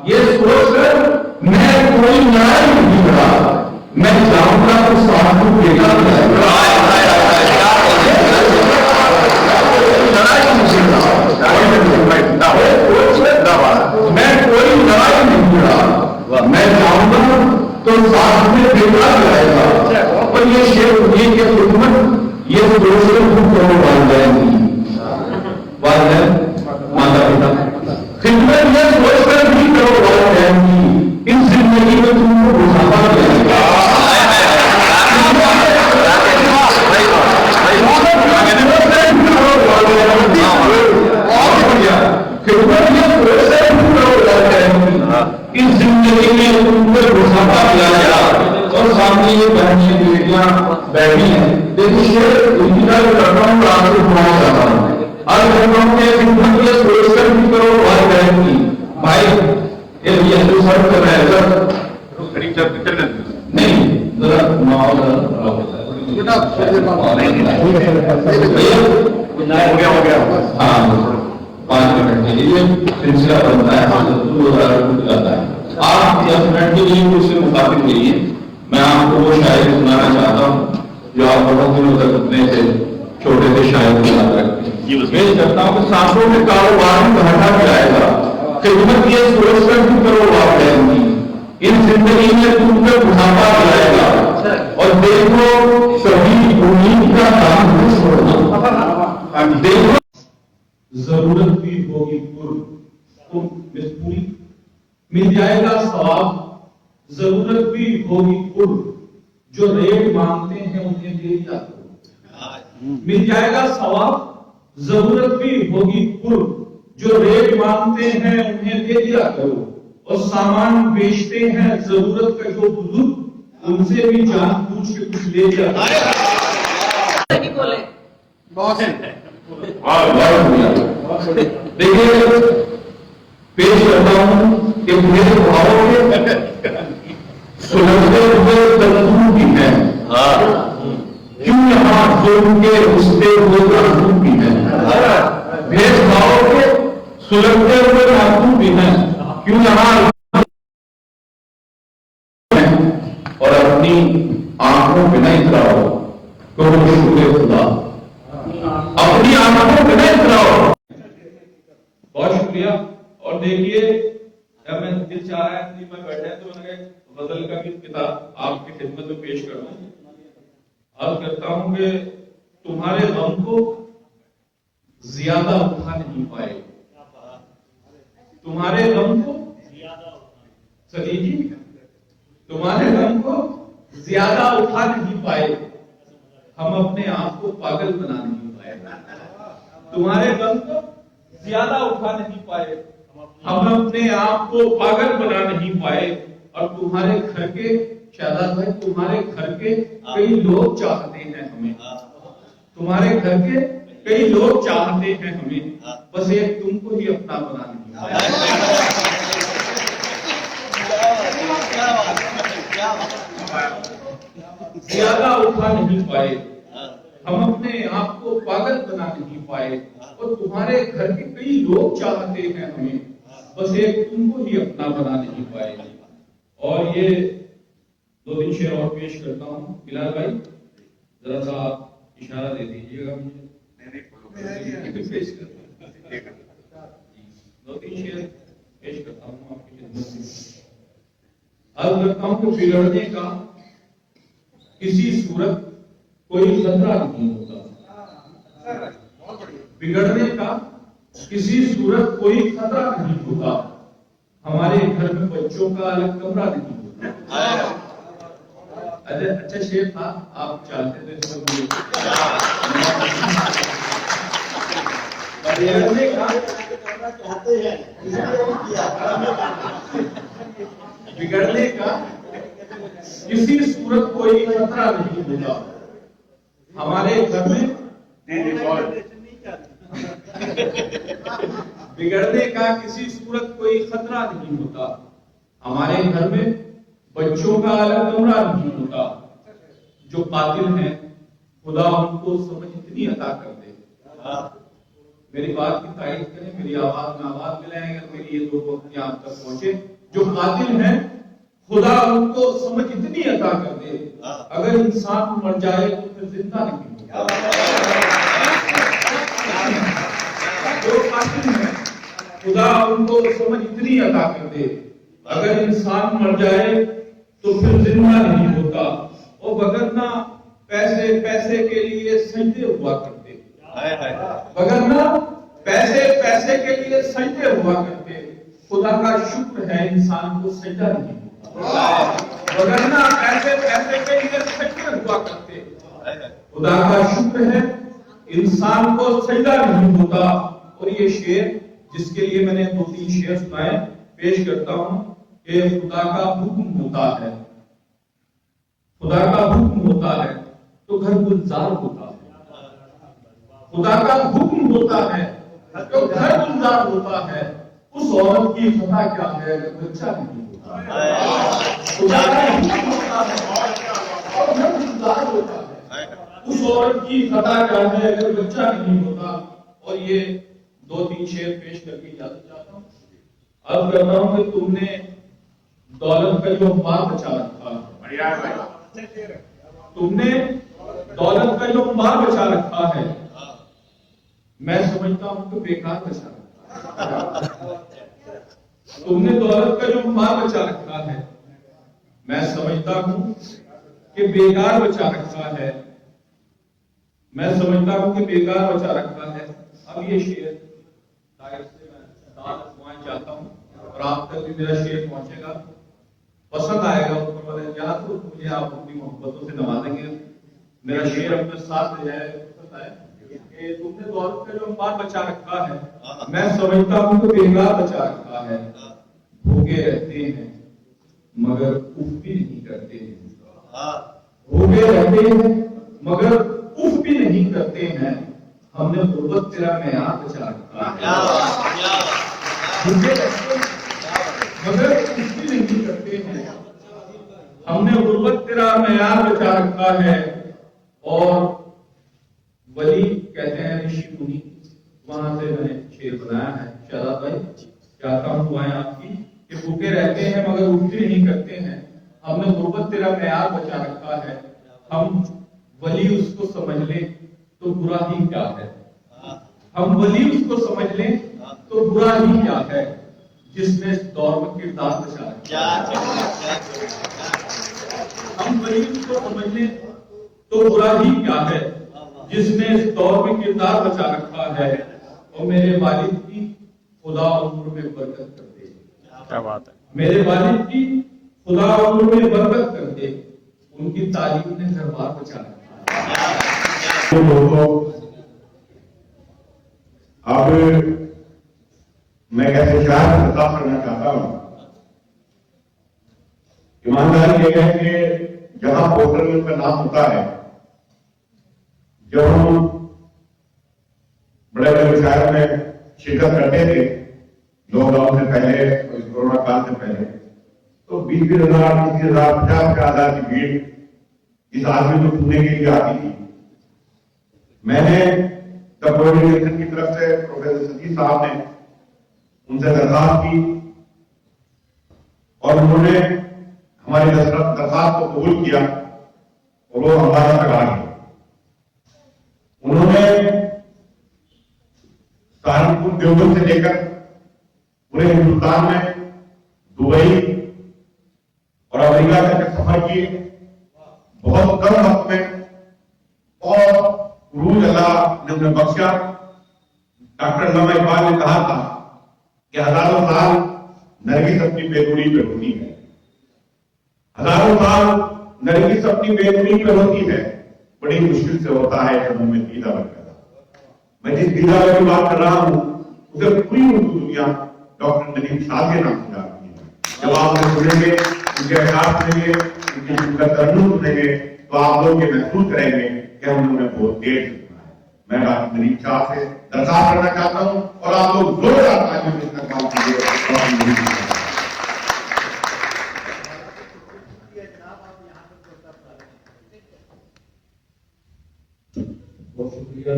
ये सोचकर मैं कोई लड़ाई नहीं लड़ा, मैं जाऊंगा तो साथ में बेटा मैं कोई लड़ाई नहीं लड़ा, मैं जाऊंगा तो साथ में बेटा जाएगा। और ये शेर ये खिदमत ये सोचकर तुमको वालदैन माता पिता खिदमत ये सोचकर भी करो वालदैन की इस जिंदगी में तुमको बुढ़ापा मिलेगा। खिदमत ये सोचकर भी करो वालदैन की इस जिंदगी में तुमको बुढ़ापा मिलेगा। और सामने ये बहनें बेटियां बैठी हैं, देखिए इंतजार कर रहा हूँ, आपसे सुनाना चाहता हूँ। आज खिदमत ये सोचकर भी करो वालदैन की। भाई ये भैया जो सर कर रहे हैं सर नहीं जरा माहौल हो गया हाँ 5 मिनट के लिए सिलसिला बनता है, जाता है। आप 10 मिनट के लिए उससे मुखातिब नहीं है। मैं आपको वो शायरी सुनाना चाहता हूँ जो आप बहुत दिनों तक अपने से छोटे से शायर को याद रखते हैं। मैं चाहता हूँ कि सांसों के कारोबार में घाटा जाएगा। खिदमत ये सोचकर भी करो वालदैन की इस जिंदगी में तुमको बुढ़ापा जाएगा। और देखो कभी उम्मीद का काम नहीं छोड़ना। देखो जरूरत भी होगी पूरी मिल जाएगा सवाब, जरूरत भी होगी पूरी जो रेट मांगते हैं उन्हें दे दिया करो। मिल जाएगा सवाब, जरूरत भी होगी पूरी जो रेट मांगते हैं उन्हें दे दिया करो। और सामान बेचते हैं जरूरत का जो बुजुर्ग उनसे भी जान पूछ के कुछ ले दिया देखिए पेश करता हूं कि मेरे भावों के सुलझते हुए तंतु भी है, क्यों यहाँ जुर्म के उठते हुए तंतु भी है। भेदभाव के सुलझते हुए तंतु भी है, क्यों यहाँ और अपनी आंखों में नहीं इतराओ करो शुक्र खुदा, अपनी आंखों में नहीं इतराओ। बहुत शुक्रिया। और देखिए जब मैं दिल चाह रहा है मैं बैठे तो मैंने गजल का भी किताब आपकी खिदमत में पेश कर दूं। अर्ज करता हूं कि तुम्हारे गम को ज्यादा उठा नहीं पाए, तुम्हारे गम को सही जी तुम्हारे गम को ज्यादा उठा नहीं पाए, हम अपने आप को पागल बना नहीं पाए। तुम्हारे गम को ज्यादा उठा नहीं पाए, हम अपने आप को पागल बना नहीं पाए। और तुम्हारे घर के शादाब भाई तुम्हारे घर के कई लोग चाहते हैं हमें, तुम्हारे घर के कई लोग चाहते हैं हमें, बस एक तुमको ही अपना बना नहीं पाए। ज्यादा उठा नहीं पाए, हम अपने आप को पागल बना नहीं पाए। और तुम्हारे घर के कई लोग चाहते हैं हमें, बस एक तुमको ही अपना बना नहीं पाए। और ये 2-3 शेर और पेश करता हूँ। बिलाल भाई जरा सा इशारा दे दीजिएगा मुझे। 2-3 शेर पेश करता हूँ आपकी खिदमत में। अर्ज करता हूँ कि बिगड़ने का किसी सूरत कोई खतरा नहीं होता, बिगड़ने का किसी सूरत कोई खतरा नहीं होता, हमारे घर में बच्चों का अलग कमरा नहीं होता। अच्छा शेर था, आप चाहते थे बिगड़ने का बिगड़ने का किसी सूरत कोई खतरा नहीं होता, हमारे घर में बिगड़ने का किसी सूरत कोई खतरा नहीं होता, हमारे घर में बच्चों का अलग कमरा नहीं होता। जो कातिल हैं खुदा उनको समझ इतनी अता कर दे, मेरी बात की तारीफ करें, मेरी आवाज में आवाज मिलाएं अगर मेरी ये दो पंक्तियां आप तक पहुंचे। जो कातिल हैं खुदा उनको समझ इतनी अता कर दे, अगर इंसान मर जाए तो फिर जिंदा नहीं होगा। जो कातिल हैं खुदा उनको समझ इतनी अता कर दे, अगर इंसान मर जाए तो फिर जिंदा नहीं होता। और वगरना पैसे पैसे के लिए सजदे हुआ करते, वगरना पैसे पैसे के लिए सजदे हुआ करते, खुदा का शुक्र है इंसान को सजदा नहीं होता। वगरना पैसे पैसे के लिए सजदे हुआ करते, खुदा का शुक्र है इंसान को सजदा नहीं होता। और ये शेर जिसके लिए मैंने 2-3 शेर सुनाए पेश करता हूं कि खुदा का हुक्म होता है, खुदा का हुक्म होता है तो घर गुलजार होता है। खुदा का हुक्म होता है तो घर गुलजार होता है। उस औरत की खता क्या है अगर बच्चा नहीं होता है। खुदा का हुक्म होता है और घर गुलजार होता है। उस औरत की खता क्या है अगर बच्चा नहीं होता। और ये 2-3 शेर पेश करके इजाजत चाहता हूं। अब कहता हूं कि तुमने दौलत का जो अंबार बचा रखा है, तुमने दौलत का जो अंबार बचा रखा है, मैं समझता हूं कि बेकार बचा रखा है। तुमने दौलत का जो अंबार बचा रखा है, मैं समझता हूं कि बेकार बचा रखा है, मैं समझता हूं कि बेकार बचा रखा है। अब ये शेर शायद से मैं दाद चाहता हूं और आप तक भी मेरा शेर पहुंचेगा, पसंद आएगा ऊपर वाले, या तो मुझे आप अपनी मोहब्बतों से नवाजेंगे। मेरा शेर अपने साथ ले जाए पसंद आए कि तुमने दौलत का जो अंबार बचा रखा है, मैं समझता हूं कि बेकार बचा रखा है। भूखे रहते हैं मगर उफ भी नहीं करते हैं, भूखे रहते हैं मगर उफ भी नहीं करते हैं। हमने गुर्बत तेरा मेयार बचा रखा है। भूखे रहते हैं मगर उफ भी नहीं करते हैं, हमने गुर्बत तेरा मेयार बचा रखा है। और वली कहते हैं ऋषि मुनि, वहां से मैंने शेर बनाया है। शादाब भाई चाहता हूं दुआएं आपकी कि भूखे रहते हैं मगर उफ भी नहीं करते हैं, हमने गुर्बत तेरा मेयार बचा रखा है। हम वली उसको समझ लें तो बुरा ही क्या है, हम वली उसको समझ लें तो बुरा ही क्या है, जिसने इस दौर में किरदार बचा रखा है। हम वली उसको समझ लें तो बुरा ही क्या है, जिसने इस दौर में किरदार बचा रखा है। और मेरे वालिद की खुदा उम्र में बरकत कर दे। क्या बात है। मेरे वालिद की खुदा उम्र में बरकत कर दे, उनकी तालीम ने दरबार बचा रखा है। अब मैं कैसे शायद खिताब करना चाहता हूं। ईमानदारी यह है कि जहां पोर्टल में उनका नाम होता है, जब हम बड़े बड़े शहर में शिरकत करते थे लॉकडाउन से पहले, कोरोना काल से पहले, तो 20,000, 30,000, 50,000 की भीड़ इस आदमी को सुनने के लिए आती थी। मैंने तब कोऑर्डिनेशन की तरफ से प्रोफेसर सतीश साहब ने उनसे दरखास्त की और उन्होंने हमारी दरखास्त को कबूल किया और वो हमारा तक आ गए। उन्होंने सहारनपुर देवबंद से लेकर पूरे हिंदुस्तान में दुबई और अमेरिका तक सफर किए। बहुत कम वक्त में और रूज अल्लाह ने उन्हें बख्शा। डॉक्टर अल्लामा इकबाल ने कहा था कि हजारों साल नरगिस अपनी बेगुनी पे होती है, हजारों साल नरगिस अपनी बेगुनी पे होती है, बड़ी मुश्किल से होता है जब मुंह में दीदा बन जाता। मैं जिस दीदा की बात कर रहा हूं उसे पूरी उर्दू दुनिया डॉक्टर नदीम शाह के नाम से जानती है। जब आप उन्हें सुनेंगे, उनके अहसास सुनेंगे, उनका तरन्नुम सुनेंगे, तो आप लोग ये महसूस करेंगे कि हमने उन्हें बहुत देर से सुना है। मैं डॉक्टर नदीम शाह से दरखास्त करना चाहता हूं और आप लोग जोरदार तालियों से इस्तेमाल कीजिए। बहुत शुक्रिया।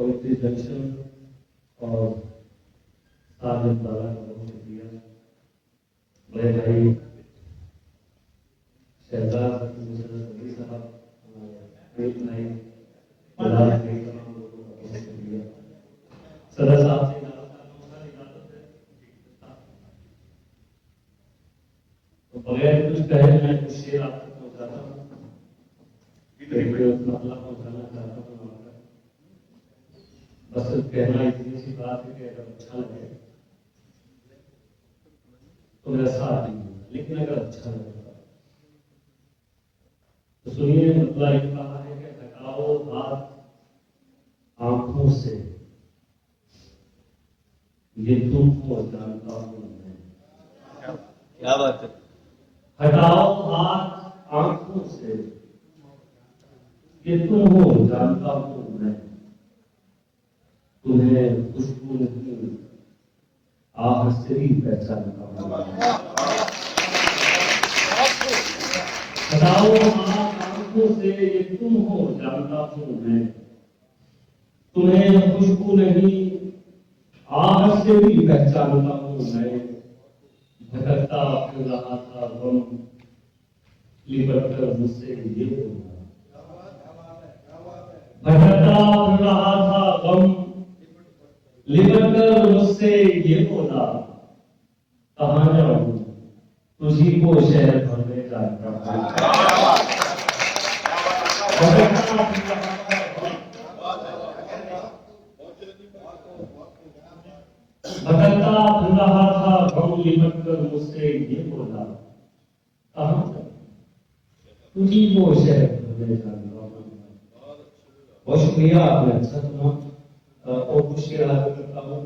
पवित्र दर्शन और साजिद वाला का बहुत शुक्रिया। बड़े भाई शहजाद सभी साहब, एक भाई तमाम लोगों का बहुत शुक्रिया। सदर साहब से तो बगैर कुछ कहे मैं कुछ शेर आप तक पहुंचाता हूँ, मतलब पहुंचाना चाहता हूँ। बस कहना इतनी सी बात है कि अगर अच्छा लगे तो मेरा साथ दीजिए, लेकिन अगर अच्छा लगेगा तो सुनिए। मतलब ये कहा है कि हटाओ हाथ आंखों से, ये तुमको जानता हूं मैं। क्या बात है। हटाओ हाथ आंखों से, ये तुम हो जानता हूं मैं। तुम्हें खुशबू नहीं आह से ही पहचानता हूं। हटाओ हाथ आंखों से, ये तुम हो जानता हूं मैं। तुम्हें खुशबू नहीं आह से भी पहचानता हूं मैं। भटकता फिर रहा था गम, लिपट कर मुझसे ये बोला। भटकता फिर रहा था गम, लिपट कर मुझसे ये बोला। कहाँ जाऊं तुझी को शहर भर में जानता हूं। भटकता फिर रहा था गम, लिपट कर मुझसे ये बोला। कहाँ जाऊं तुझी को शहर भर में जानता हूं। बहुत शुक्रिया, आपने अच्छा सुना। और कुछ शेर आगे करता हूँ।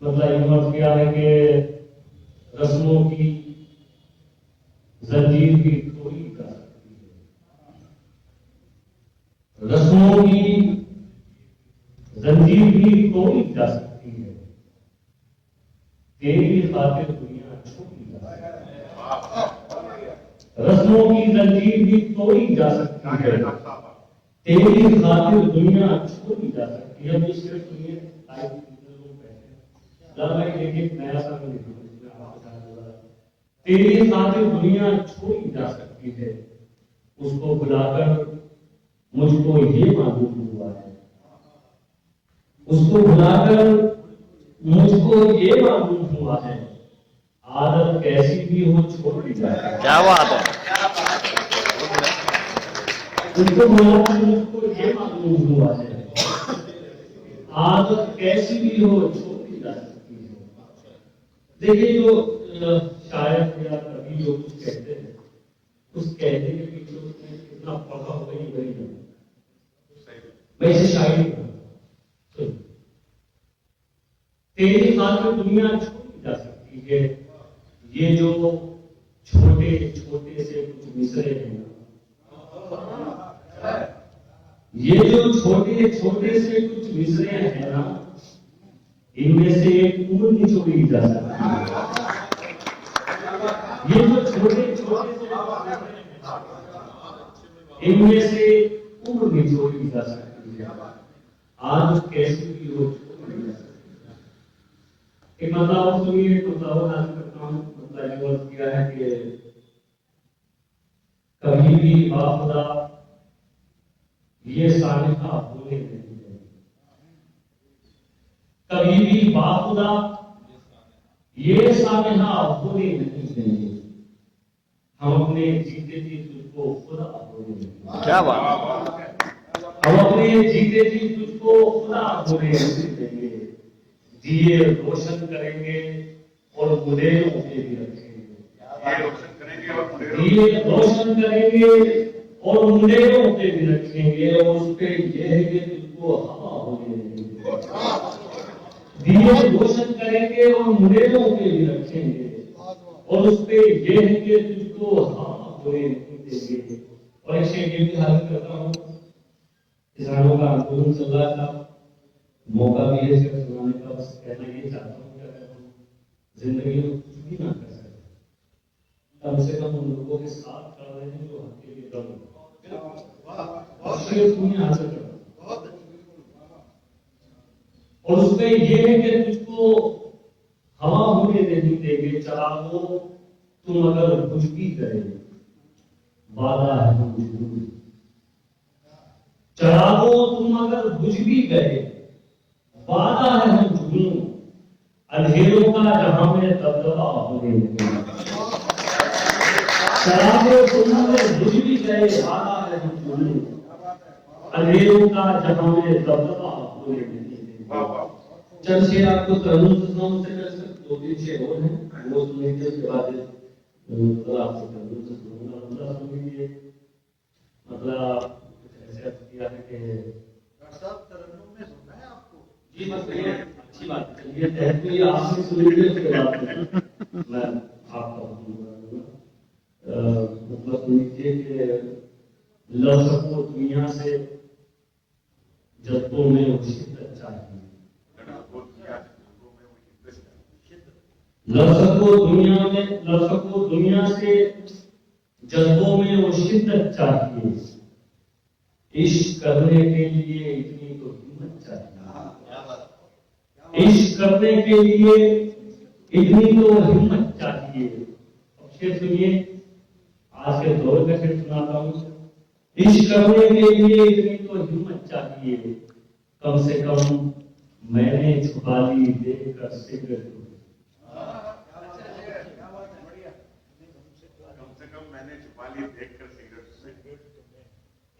मतलब एक मत क्या है कि रस्मों की जंजीर भी तोड़ी जा सकती है। रस्मों की जंजीर भी तोड़ी जा सकती है। तेरी खातिर दुनिया छोड़ी जा सकती है। रस्मों की जंजीर भी तोड़ी जा सकती है। तेरी खातिर दुनिया छोड़ी जा सकती है। अब ये शेर सुनिए। एक नया सा तेरी खातिर दुनिया छोड़ी जा सकती है। उसको बुलाकर मुझको ये मालूम हुआ है। उसको बुलाकर मुझको ये मालूम हुआ है। आदत कैसी भी हो छोड़ी जा सकती है। क्या बात है। उसको बुलाकर मुझको ये मालूम हुआ है। आदत कैसी भी हो छोड़ी जा सकती है। देखिए, जो शायर या कवि जो कुछ कहते हैं, उस कहने के पीछे उसने कितना पढ़ा होगा ये वही है। मैं इसे शायरी कहूं। तेरी खातिर दुनिया छोड़ी जा सकती है। ये जो छोटे छोटे से कुछ मिसरे हैं, ये जो छोटे छोटे से कुछ मिसरे हैं ना, इनमें से एक उम्र निचोड़ी जा सकती है। ये जो छोटे छोटे से इनमें से उम्र निचोड़ी जा सकती है। आज कैसी भी हो छोड़ी जा सकती है। एक मतलब सुनिए, एक मतलब हासिल करता हूँ। मतलब ये वर्ड किया है कि कभी भी बाखुदा ये सानिहा होने नहीं देंगे। कभी भी बाखुदा ये सानिहा होने नहीं देंगे। हम अपने जीते जी तुझको खुदा होने देंगे। क्या बात। हम अपने जीते जी तुझको खुदा होने नहीं देंगे। दिए रोशन करेंगे और मुंडेरों पे भी रखेंगे। दिए रोशन करेंगे और मुंडेरों पे भी रखेंगे। और उस पे ये है कि तुझको हवा होने देंगे। दिए रोशन करेंगे और मुंडेरों पे भी रखेंगे। और उस पे ये है कि तुझको हवा होने नहीं देंगे। और एक शेर ये भी हासिल करता हूँ। किसानों का आंदोलन चल रहा था, मौका भी है शेर सुनाने का। बस कहना ये चाहता हूँ कि अगर हम जिंदगी में कुछ भी ना कर सके, कम से कम उन लोगों के साथ खड़े हैं जो हक के लिए लड़ रहे हैं। शेर सुनिए, हासिल करता हूँ। और उसमें ये है कि तुझको हवा होने नहीं देंगे, चरागो तुम अगर कुछ भी करे, वादा है हम झूठ। चरागो तुम अगर बुझ भी गए, वादा है हम झूठ। अंधेरों का जहां में दबदबा होने लगे, चरागो तुम अगर बुझ भी गए, वादा है हम झूठ। अंधेरों का जहां में दबदबा होने लगे। चल शेर आपको तरन्नुम से सुनाऊं, से दो तीन शेर और हैं, वो सुन लीजिए, उसके बाद कल आपसे तरन्नुम से सुनाऊंगा। मतलब सुन लीजिए, मतलब ऐसे किया है कि सब तरन्नुम में सुनना है आपको। जी बस ये अच्छी बात है। चलिए तहरीर ये आपसे सुन लीजिए, उसके बाद मैं आपका मतलब सुन लीजिए कि लव सको दुनिया से जज्बों में वो शिद्दत चाहिए। लव सको दुनिया से जज्बों में वो शिद्दत चाहिए। इश्क करने के लिए इतनी तो हिम्मत चाहिए। इश्क करने के लिए इतनी तो हिम्मत चाहिए। अब शेर सुनिए, आज के दौर का शेर सुनाता हूं। इश्क करने के लिए इतनी तो हिम्मत चाहिए, कम से कम मैंने छुपा ली देखकर सिगरेट।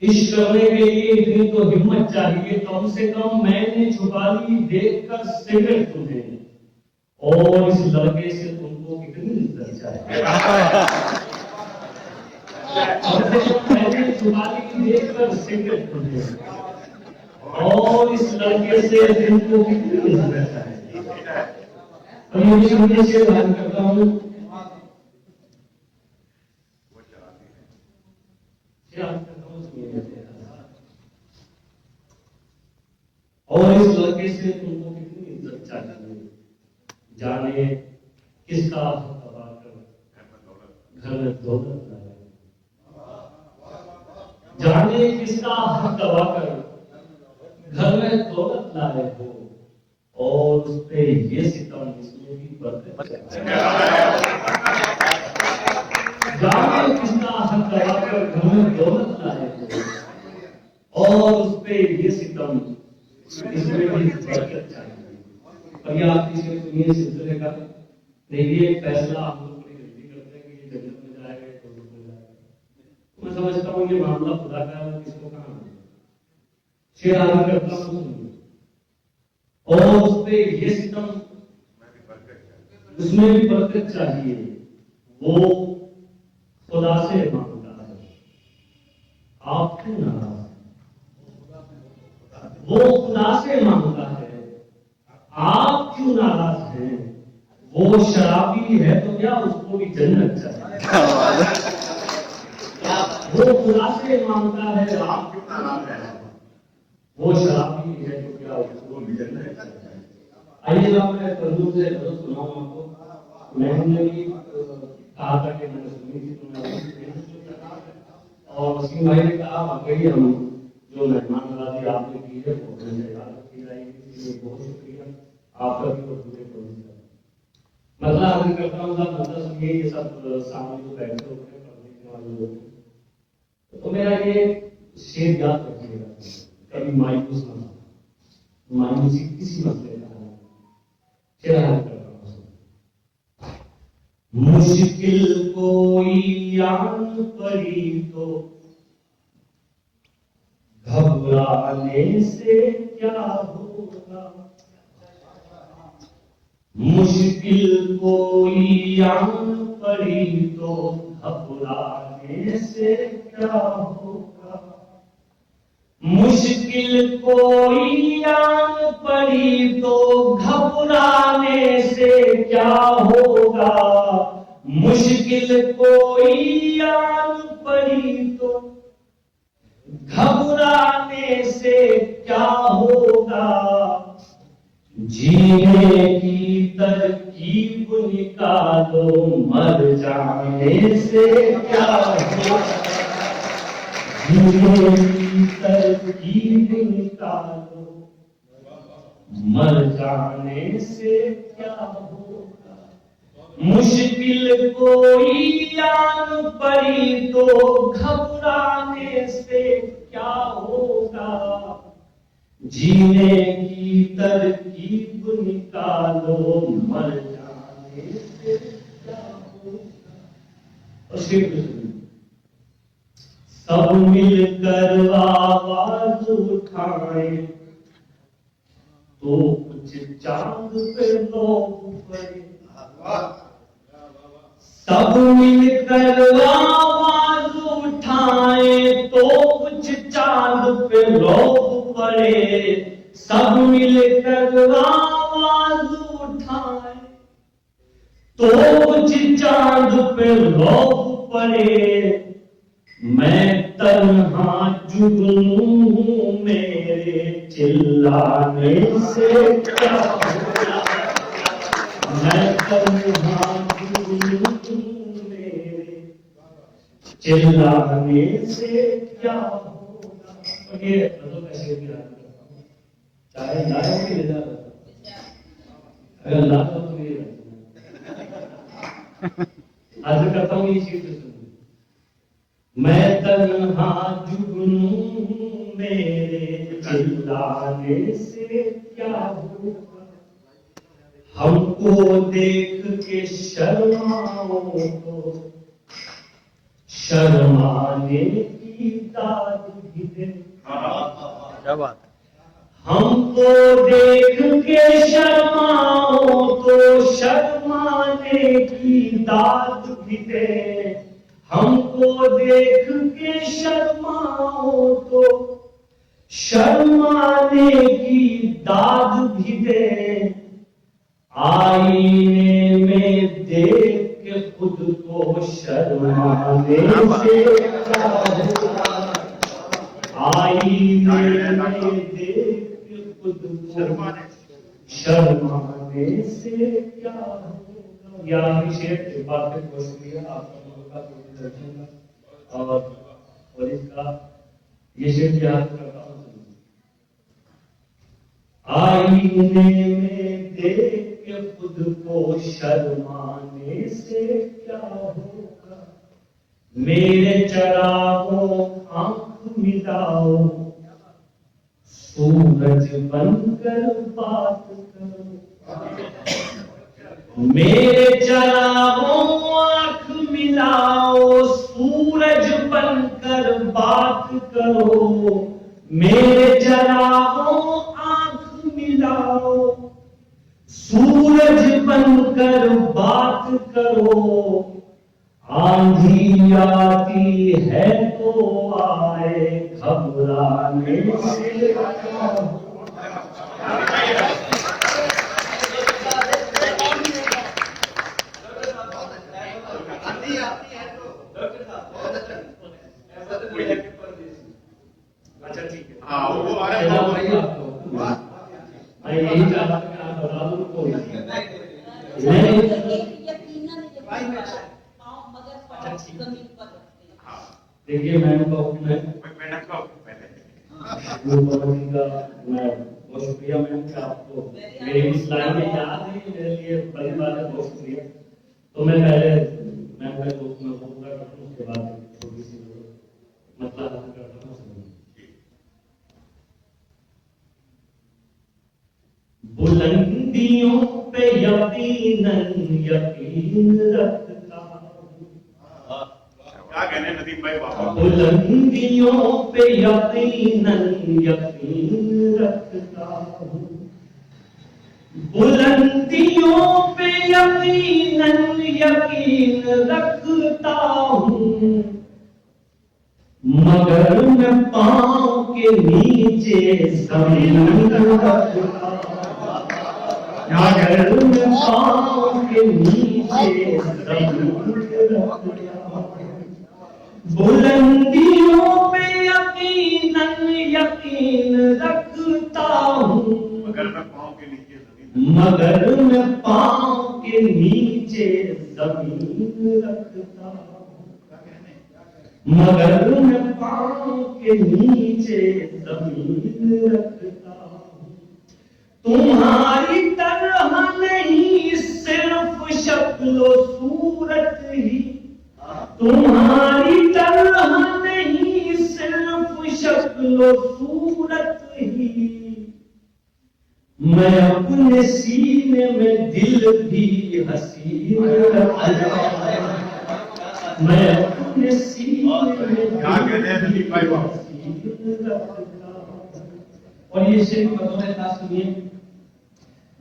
इश्क करने के लिए इतनी तो हिम्मत चाहिए, कम से कम मैंने छुपा ली देखकर सिगरेट तुम्हें। और इस लड़के से तुमको कितनी इज्जत चाहिए। कम से कम मैंने छुपा ली देखकर सिगरेट तुम्हें, और इस लड़के से तुमको कितनी इज्जत चाहिए। तो मुझे शेर बयान करता हूँ। और इस लड़के से तुमको कितनी इज्जत चाहिए, जाने किसका हक अदा कर घर में दौलत लाए। जाने किसका हक अदा कर घर में दौलत लाए हो, और उस पे ये सितम इसमें भी बरकत। जाने किसका हक अदा कर घर में दौलत लाए हो, और उस पे ये सितम इसमें भी बरकत चाहिए। और ये आप इसमें सुनिए सिलसिले का। देखिए फैसला हम लोग बड़ी जल्दी करते हैं कि ये जन्नत में जाएगा या दोजख में जाएगा। मैं समझता हूँ ये मामला खुदा का है, किसको कहाँ शेर आगे करता हूँ सुनिए। और उस पे ये सितम उसमें भी बरकत चाहिए, वो खुदा से मांगता है, आप क्यों नाराज। वो खुदा से मांगता है, आप क्यों नाराज हैं। वो शराबी है तो क्या उसको भी जन्नत चाहिए। वो खुदा से मांगता है, आप क्यों नाराज हैं। वो शराबी है तो क्या उसको भी जन्नत चाहिए। आइए अब मैं तरन्नुम से सुनाऊं आपको। मैंने भी कहा था कि मैंने सुनी थी तो मैं, और वसीम भाई ने कहा वाकई हम जो मेहमान नवाजी आपने की है वो इजाजत की जाएगी, इसलिए बहुत शुक्रिया आपका भी और पूरे मतलब आगे करता हूँ। मतलब सुनिए, ये सब सामने जो बैठे होते हैं पढ़ने के वाले लोग, तो मेरा ये शेर याद रखिएगा, कभी मायूस ना मायूसी किसी मसले का है। शेर याद करता हूँ। मुश्किल कोई आन पड़ी तो घबराने से क्या होगा। मुश्किल कोई आन पड़ी तो घबराने से क्या होगा। मुश्किल कोई आन पड़ी तो घबराने से क्या होगा। मुश्किल कोई आन पड़ी तो घबराने से क्या होगा। जीने की तरकीब निकालो, मर जाने से क्या होगा। जीने की तरकीब निकालो, मर जाने से क्या होगा, मुश्किल कोई आन पड़ी तो घबराने से क्या होगा, जीने की तरकीब निकालो, मर जाने से क्या होगा। और श्री कृष्ण सब मिलकर आवाज उठाएं तो कुछ चांद पे लोग पड़े, सब मिलकर आवाज उठाएं तो कुछ चांद पे लोग पड़े, सब मिलकर आवाज उठाएं तो कुछ चांद पे लोग पड़े, मैं तन्हा जुगनू हूं मेरे चिल्लाने से क्या होगा, मैं तन्हा जुगनू हूं मेरे चिल्लाने से क्या होगा। और ये मतलब कैसे भी याद करता हूँ, चाहे लाओ कि ले जाओ, अगर लाओ तो ये आज करता हूँ ये चीज। मैं तन्हा जुगनू मेरे चिल्लाने से क्या होगा, हमको देख के शर्माओ तो शर्माने की दाद भी दे, क्या बात है, हमको देख के शर्माओ तो शर्माने की दाद भी दे, हमको देख के शर्माओ तो शर्माने की दाद भी दे, आईने में देख के खुद को शर्माने से क्या होगा, आईने में देख के खुद को शर्माने से क्या होगा। या अभिषेक बात पे शुक्रिया आपका और इसका ये शेर याद करता हूँ, आईने में देख के खुद को शर्माने से क्या होगा, मेरे चरागों आंख मिलाओ, सूरज बनकर बात करो, मेरे चरागों आंख मिलाओ, सूरज बनकर बात करो, मेरे चरागों आंख मिलाओ, सूरज बनकर बात करो, आंधी आती है तो आए घबराने से क्या होगा। अच्छा ठीक है, हाँ वो आ रहा है मैं यही चाहता कि आप बता दो को देखिए मैम का मैं बहुत शुक्रिया मैम कि आपको मेरी इस लाइन में याद है, मेरे लिए बड़ी बात है, बहुत शुक्रिया। तो मैं पहले मैम का दोस्त में बोलूंगा, उसके बाद छोटी सी मतलब करता हूँ। बुलंदियों पे यकीनन यकीन रखता हूँ, क्या कहने नदीम भाई बाबा, बुलंदियों पे यकीनन यकीन रखता हूँ, बुलंदियों पे यकीनन यकीन रखता हूँ, मगर मैं पाँव के नीचे जमीन रखता हूँ, मगर मैं पाँव के नीचे जमीन रखता हूँ, बुलंदियों पे यकीनन यकीन रखता हूँ, मगर मैं पाँव के नीचे जमीन, मगर मैं पाँव के नीचे जमीन रखता हूँ, मगर मैं पाँव के नीचे जमीन रखता हूँ, तुम्हारी तरह नहीं सिर्फ शक्लो सूरत ही, तुम्हारी तरह नहीं सिर्फ शक्लो सूरत ही, मैं अपने सीने में दिल भी हसीन रखता, मैं अपने सीने में दिल भी हसीन रखता। और ये शेर बतौर खास सुनिए,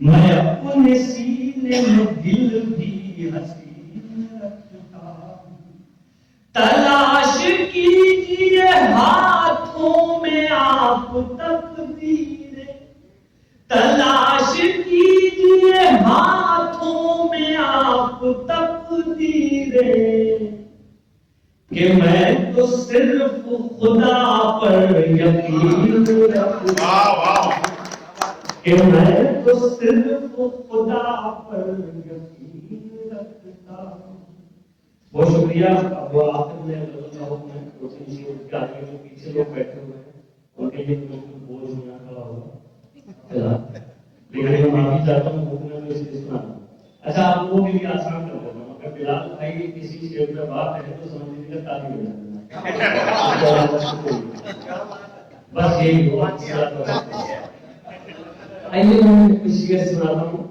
मैं अपने सीने में दिल भी हसीन रखता, तलाश कीजिए हाथों में आप तकदीर, तलाश कीजिए हाथों में आप तकदीरें, कि मैं तो सिर्फ खुदा पर यकीन रखता, कि मैं तो सिर्फ खुदा पर यकीन रखता। बहुत शुक्रिया। अब आखिर में आगे पीछे लोग बैठे हुए हैं, उनके लिए बोझ होना खड़ा होगा, लेकिन मैं माफी चाहता हूँ भूखने में इसलिए सुना। अच्छा, आप लोगों के लिए आसान कर देता हूँ, अगर बिलाल भाई किसी शेर पे बात है तो समझ लीजिए ताली बजा देना, बस यही हुआ। आइए मैं कुछ शेर सुनाता हूँ।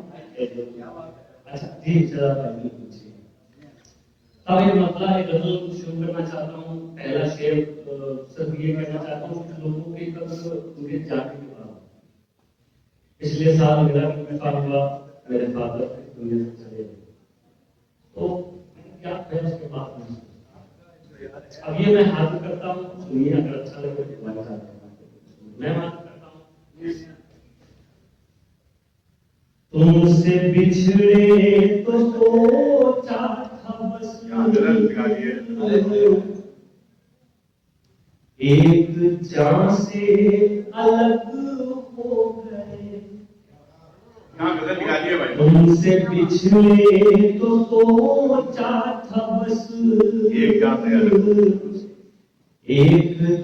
अच्छा जी, चला भाई पूछिए। अब ये मसला है, गजल शुरू करना चाहता हूँ। पहला शेर सिर्फ ये कहना चाहता हूँ कि लोगों के कब्र उनके जाने के बाद, पिछले साल मेरा इंतकाल हुआ, मेरे फादर दुनिया से चले गए, तो क्या है उसके बाद में। अब ये मैं हाथ करता हूँ, सुनिए, अगर अच्छा लगे तो मैं हाथ करता हूँ। तुमसे बिछड़े तो सोचा था बस एक जान से अलग हो गए, तुमसे बिछड़े तो सोचा था बस एक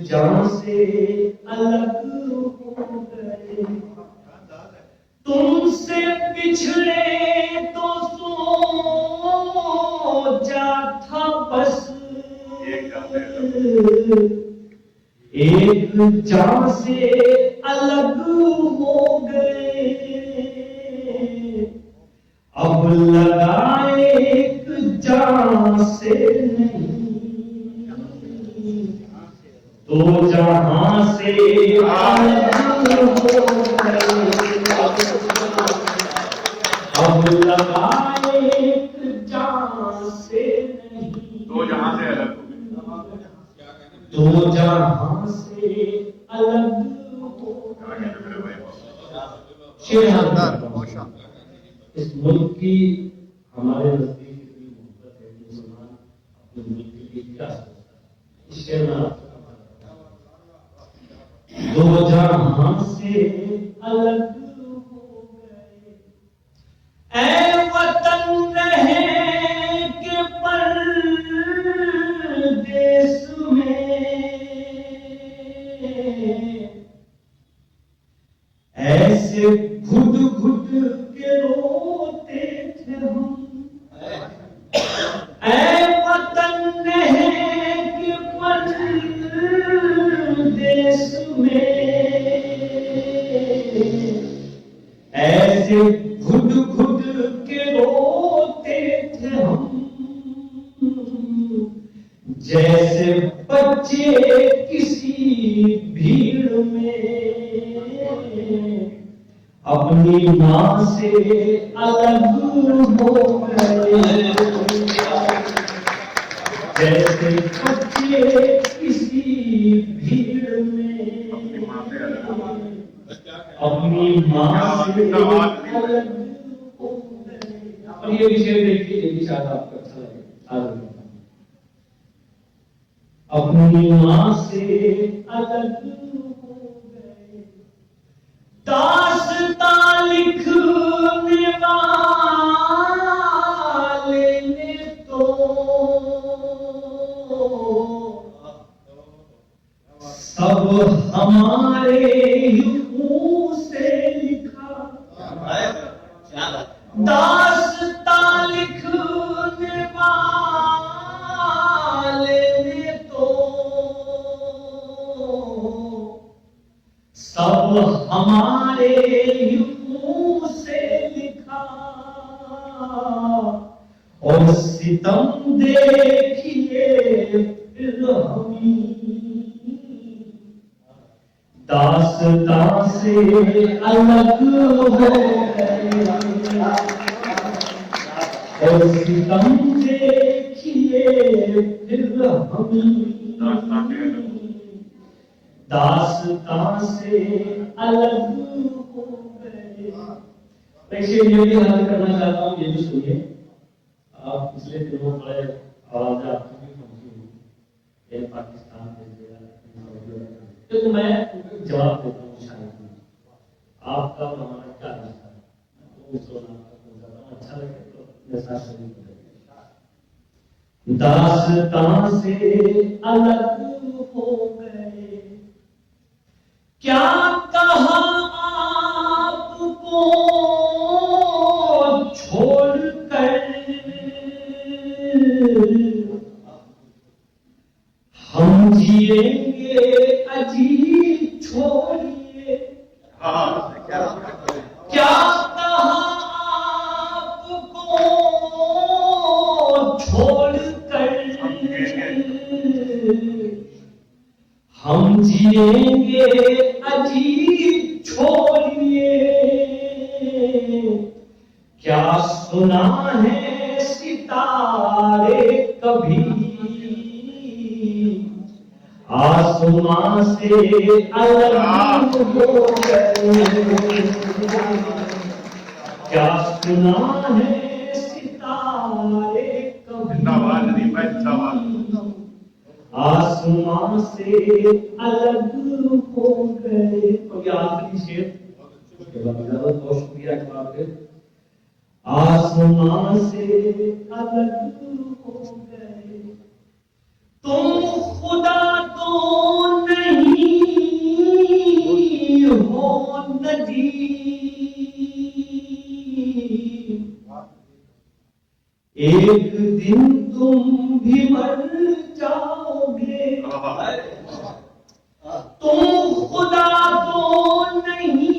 जान से अलग हो गए, तुमसे बिछड़े तो सोचा था बस एक जान से अलग हो गए, अब लगाए एक जान से नहीं, दो जहां से अलग हो गए, अब लगाए एक जान से नहीं, दो जहां से अलग, दो जहां से अलग हो गए। इस मुल्क की हमारे नजदीक इतनी मोहब्बत है, मुसलमान अपने मुल्क के लिए क्या सोचता है। इस शेर में दो जहां से अलग हो गए, ऐ वतन रहे के परदेस में, ऐसे घुट घुट के रोते थे हम, ऐ वतन रहे के परदेस में, ऐसे घुट घुट के रोते थे हम, जैसे बच्चे किसी भीड़ में अपनी मां से अलग हो गए, जैसे बच्चे किसी भीड़ में अपनी मां से अलग हो गए। और ये विषय देखिए, ये भी शायद आपको अच्छा लगे। अपनी मां से अलग हो गए, दास्तां लिखने वाले ने तो सब हमारे ही मुंह से लिखा, सब हमारे युगों से लिखा और सितम देखिए फिर हमी दास्तां से अलग हो गए और सितम देखिए फिर हमी दास्तां से अलग हो गए। मैं इसे ये भी याद करना चाहता हूँ, ये भी सुनिए। आप पिछले दिनों बड़े आवाज आपकी भी पहुंची हुई पाकिस्तान में, तो मैं जवाब देता हूँ। शायद आपका और हमारा क्या रिश्ता है, तो उस दौरान अच्छा लगे तो मेरे साथ शुरू करें। दास्तां से अलग हो गए, क्या कहा आपको छोड़कर हम जिएंगे अजी छोड़िए। क्या कहा आपको छोड़कर हम जिएंगे अजी छोड़िए। क्या सुना है सितारे कभी आसमां से अलग हो गए। क्या सुना है सितारे कभी आसमां से अलग हो गए। तो ये आखिरी शेर, उसके बाद बहुत शुक्रिया आपके। आसमां से अलग हो गए, तुम खुदा तो नहीं हो नदी, एक दिन तुम भी मर जाओगे। तुम खुदा तो नहीं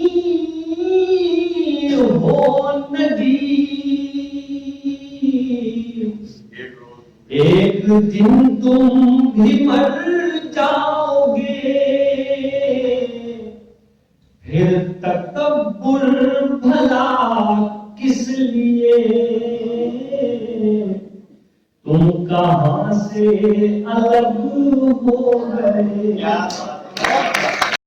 हो नदी, एक दिन तुम भी मर जाओगे। फिर तकब्बुर भला किस लिए, तुम कहां से अलग हो गए।